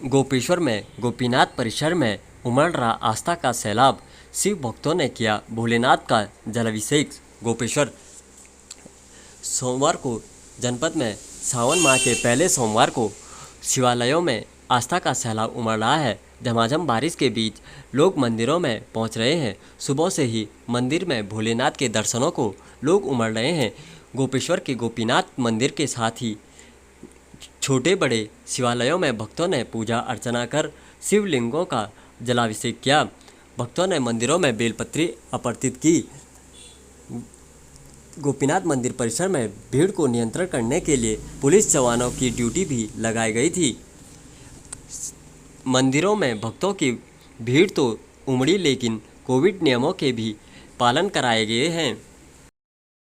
गोपेश्वर में गोपीनाथ परिसर में उमड़ रहा आस्था का सैलाब। शिव भक्तों ने किया भोलेनाथ का जलाभिषेक। गोपेश्वर सोमवार को जनपद में सावन माह के पहले सोमवार को शिवालयों में आस्था का सैलाब उमड़ रहा है। झमाझम बारिश के बीच लोग मंदिरों में पहुंच रहे हैं। सुबह से ही मंदिर में भोलेनाथ के दर्शनों को लोग उमड़ रहे हैं। गोपेश्वर के गोपीनाथ मंदिर के साथ ही छोटे बड़े शिवालयों में भक्तों ने पूजा अर्चना कर शिवलिंगों का जलाभिषेक किया। भक्तों ने मंदिरों में बेलपत्री अर्पित की। गोपीनाथ मंदिर परिसर में भीड़ को नियंत्रण करने के लिए पुलिस जवानों की ड्यूटी भी लगाई गई थी। मंदिरों में भक्तों की भीड़ तो उमड़ी, लेकिन कोविड नियमों के भी पालन कराए गए हैं।